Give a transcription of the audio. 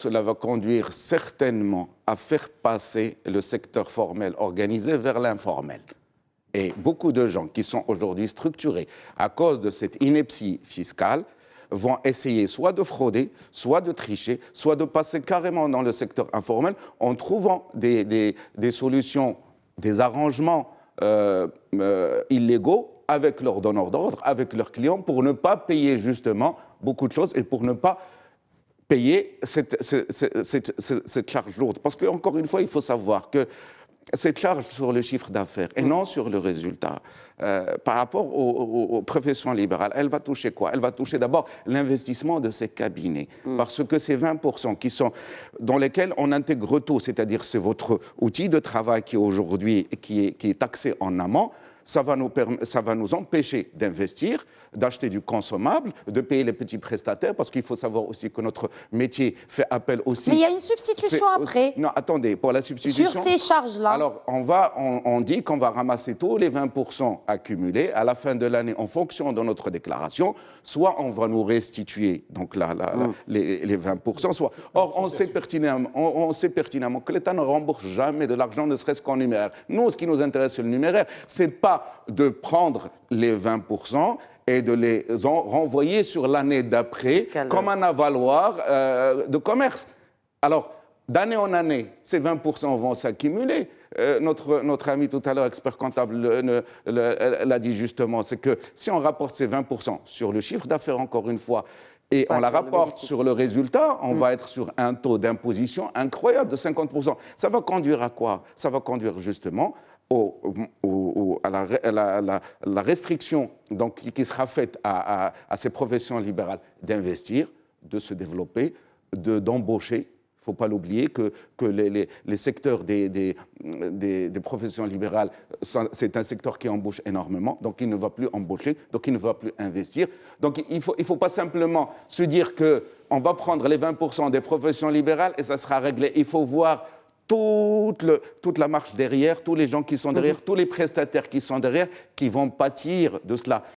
Cela va conduire certainement à faire passer le secteur formel organisé vers l'informel. Et beaucoup de gens qui sont aujourd'hui structurés à cause de cette ineptie fiscale vont essayer soit de frauder, soit de tricher, soit de passer carrément dans le secteur informel en trouvant des solutions, des arrangements illégaux avec leurs donneurs d'ordre, avec leurs clients, pour ne pas payer justement beaucoup de choses et pour ne pas payer cette charge lourde. Parce qu'encore une fois, il faut savoir que cette charge sur le chiffre d'affaires et non sur le résultat, par rapport aux professions libérales, elle va toucher quoi? Elle va toucher d'abord l'investissement de ces cabinets. Parce que ces 20% qui sont, dans lesquels on intègre tout, c'est-à-dire c'est votre outil de travail qui aujourd'hui qui est taxé en amont, ça va nous empêcher d'investir, d'acheter du consommable, de payer les petits prestataires, parce qu'il faut savoir aussi que notre métier fait appel aussi... Mais il y a une substitution après. Non, attendez, pour la substitution... Sur ces charges-là. Alors, on dit qu'on va ramasser tous les 20% accumulés à la fin de l'année en fonction de notre déclaration, soit on va nous restituer donc les 20%, soit... Or, on sait pertinemment que l'État ne rembourse jamais de l'argent, ne serait-ce qu'en numéraire. Nous, ce qui nous intéresse, c'est le numéraire. C'est pas de prendre les 20% et de les renvoyer sur l'année d'après comme un avaloir de commerce. Alors, d'année en année, ces 20% vont s'accumuler. Notre ami tout à l'heure, expert comptable, l'a dit justement, c'est que si on rapporte ces 20% sur le chiffre d'affaires, encore une fois, et on la rapporte sur le résultat, on va être sur un taux d'imposition incroyable de 50%. Ça va conduire à quoi? Ça va conduire justement à la restriction donc, qui sera faite à ces professions libérales d'investir, de se développer, d'embaucher. Il ne faut pas l'oublier que les secteurs des professions libérales, c'est un secteur qui embauche énormément, donc il ne va plus embaucher, donc il ne va plus investir. Donc il ne faut pas simplement se dire qu'on va prendre les 20% des professions libérales et ça sera réglé. Il faut voir toute la marche derrière, tous les gens qui sont derrière, tous les prestataires qui sont derrière, qui vont pâtir de cela.